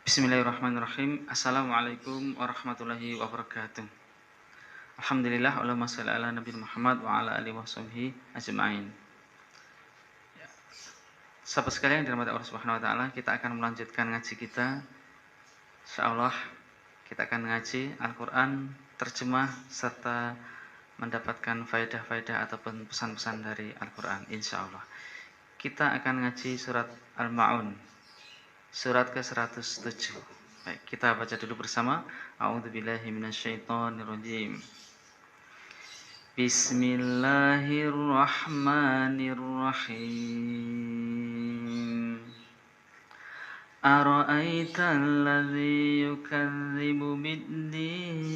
Bismillahirrahmanirrahim. Assalamualaikum warahmatullahi wabarakatuh. Alhamdulillah, Allahumma shalli ala Nabi Muhammad wa ala alihi washabihi ajma'in. Sahabat sekalian yang dirahmati Allah Subhanahu wa taala, kita akan melanjutkan ngaji kita. Insyaallah kita akan ngaji Al-Qur'an terjemah serta mendapatkan faedah-faedah ataupun pesan-pesan dari Al-Qur'an insyaallah. Kita akan ngaji surat Al-Ma'un, surat ke-107. Baik, kita baca dulu bersama. A'udzubillahi minasyaitonirrajim. Bismillahirrahmanirrahim. Ara'aital ladzi yukadzibu bid-din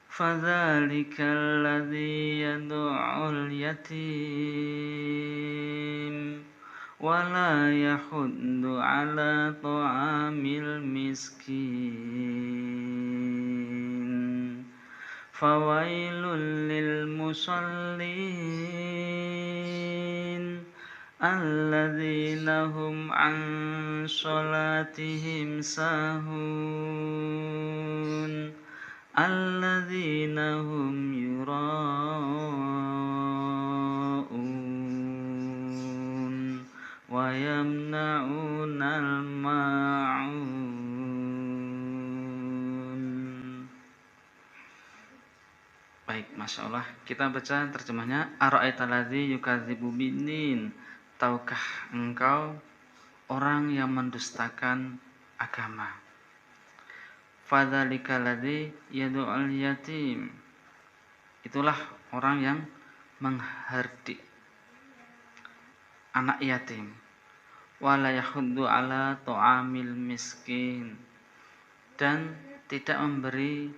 fadzalikal ladzi yad'ul yatim wala yahuddu ala ta'amil miskin fawailul lil musallin alladzina hum an sholatihim sahun alladzina hum yura'un wa yamna'unal ma'un. Baik, Masya Allah. Kita baca terjemahnya. Ara'aital ladzi yukadzibu bid-din. Tahukah engkau orang yang mendustakan agama? Fadzalikal ladzi yad'ul yatim. Itulah orang yang menghardik anak yatim. Wala yahuddu ala ta'amil miskin, dan tidak memberi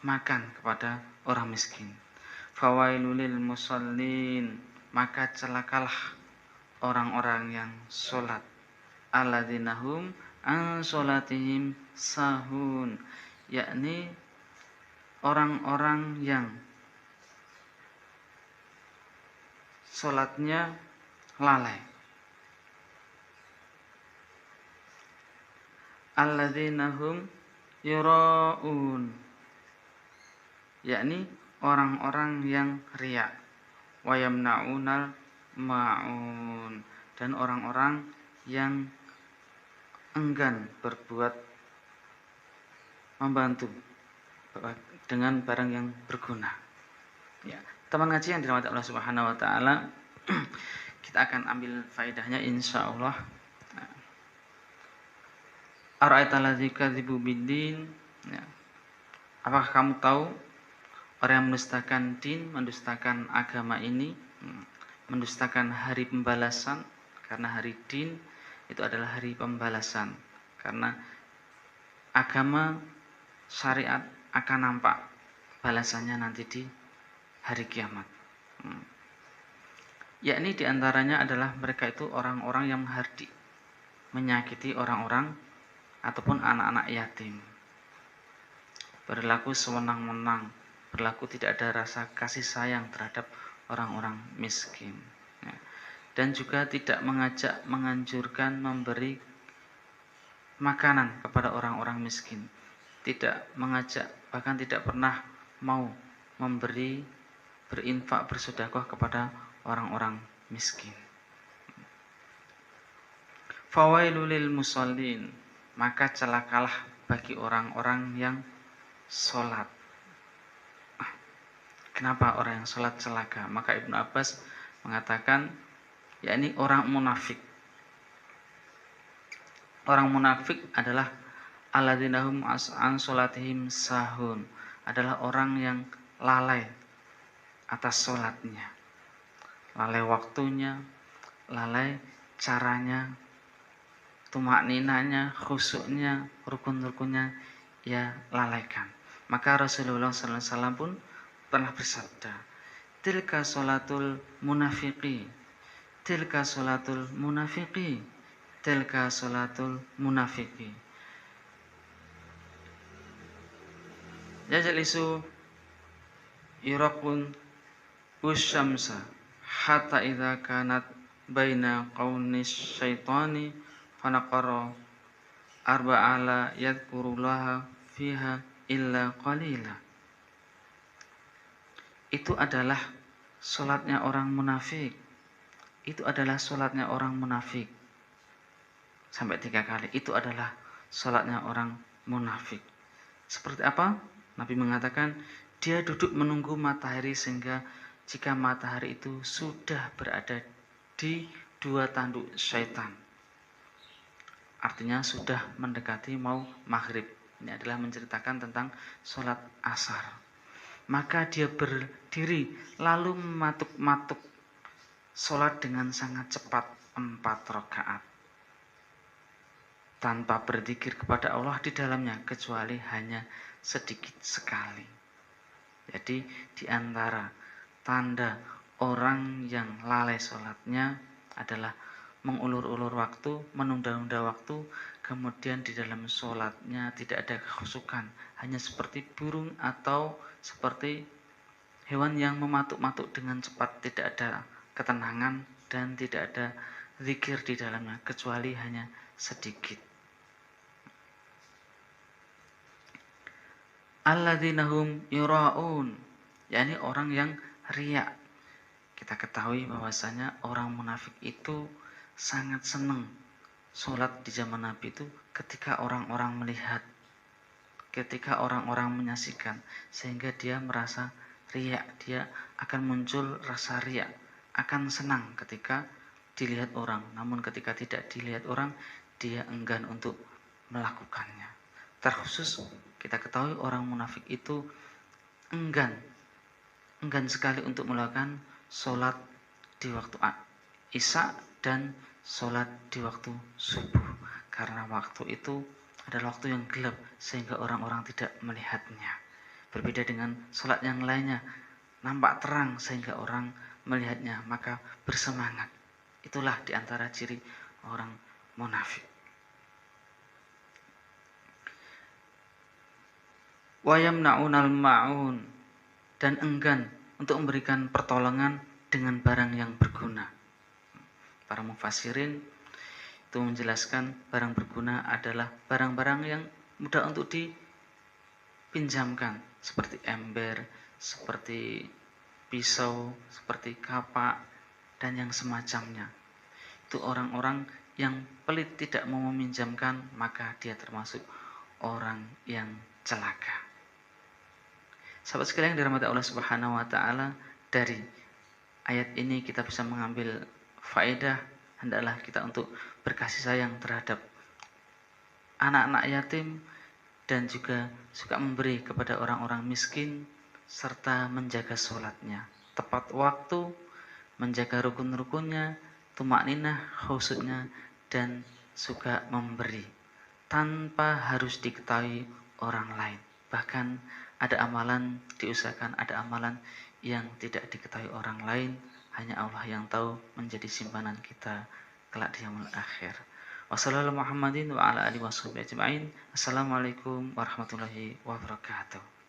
makan kepada orang miskin. Fawailul lil musallin, maka celakalah orang-orang yang sholat. Alladzina hum an sholatihim sahun, yakni orang-orang yang sholatnya lalai. Alladzina hum yura'un, yakni orang-orang yang riya. Wa yamna'unal ma'un, dan orang-orang yang enggan berbuat membantu dengan barang yang berguna. Ya, teman ngaji yang dirahmati Allah Subhanahu wa taala, kita akan ambil faedahnya insyaallah. Ara'aital ladzi yukadzibu bid-din. Ya. Apakah kamu tahu orang yang mendustakan din, mendustakan agama ini, mendustakan hari pembalasan? Karena hari din itu adalah hari pembalasan. Karena agama syariat akan nampak balasannya nanti di hari kiamat. Yakni diantaranya adalah mereka itu orang-orang yang menghardik, menyakiti orang-orang ataupun anak-anak yatim, berlaku sewenang-wenang, berlaku tidak ada rasa kasih sayang terhadap orang-orang miskin, ya. Dan juga tidak menganjurkan memberi makanan kepada orang-orang miskin, tidak mengajak, bahkan tidak pernah mau memberi, berinfak, bersedekah kepada orang-orang miskin. Fawailul lil musallin, maka celakalah bagi orang-orang yang sholat. Kenapa orang yang sholat celaka? Maka Ibnu Abbas mengatakan, yakni orang munafik. Orang munafik adalah alladzina hum an sholatihim sahun, adalah orang yang lalai atas sholatnya, lalai waktunya, lalai caranya, tumakninanya, khusyuknya, rukun-rukunnya ya lalaikan. Maka Rasulullah SAW pun pernah bersabda, tilka sholatul munafiqi, tilka sholatul munafiqi, tilka sholatul munafiqi. Yajlisu yuraqun usyamsa hatta idza kanat baina qaunis syaitani fanaqara arba'ala yadhkurullaha fiha illa qalila. Itu adalah salatnya orang munafik. Itu adalah salatnya orang munafik. Sampai 3 kali. Itu adalah salatnya orang munafik. Seperti apa? Nabi mengatakan, dia duduk menunggu matahari sehingga jika matahari itu sudah berada di 2 tanduk syaitan. Artinya sudah mendekati mau maghrib. Ini adalah menceritakan tentang sholat asar. Maka dia berdiri lalu mematuk-matuk sholat dengan sangat cepat 4 rakaat. Tanpa berzikir kepada Allah di dalamnya kecuali hanya sedikit sekali. Jadi di antara tanda orang yang lalai sholatnya adalah mengulur-ulur waktu, menunda-nunda waktu, kemudian di dalam sholatnya tidak ada kekhusyukan, hanya seperti burung atau seperti hewan yang mematuk-matuk dengan cepat, tidak ada ketenangan dan tidak ada zikir di dalamnya kecuali hanya sedikit. Alladzina hum yura'un, yakni orang yang riya. Kita ketahui bahwasanya orang munafik itu sangat senang sholat di zaman Nabi itu ketika orang-orang melihat, ketika orang-orang menyaksikan, sehingga dia merasa riya, dia akan muncul rasa riya, akan senang ketika dilihat orang, namun ketika tidak dilihat orang dia enggan untuk melakukannya. Terkhusus kita ketahui orang munafik itu enggan sekali untuk melakukan sholat di waktu isya dan sholat di waktu subuh, karena waktu itu adalah waktu yang gelap sehingga orang-orang tidak melihatnya. Berbeda dengan sholat yang lainnya, nampak terang sehingga orang melihatnya, maka bersemangat. Itulah diantara ciri orang munafik. Wa yamna'unal ma'un, dan enggan untuk memberikan pertolongan dengan barang yang berguna. Para mufassirin itu menjelaskan barang berguna adalah barang-barang yang mudah untuk dipinjamkan, seperti ember, seperti pisau, seperti kapak, dan yang semacamnya. Itu orang-orang yang pelit tidak mau meminjamkan, maka dia termasuk orang yang celaka. Sahabat sekalian yang dirahmati Allah Subhanahu wa taala, dari ayat ini kita bisa mengambil faedah, hendaklah kita untuk berkasih sayang terhadap anak-anak yatim dan juga suka memberi kepada orang-orang miskin serta menjaga sholatnya tepat waktu, menjaga rukun-rukunnya, tumakninah, khusyuknya, dan suka memberi tanpa harus diketahui orang lain. Bahkan ada amalan diusahakan, ada amalan yang tidak diketahui orang lain, hanya Allah yang tahu, menjadi simpanan kita kelak di yaumul akhir. Wassalamualaikum warahmatullahi wabarakatuh.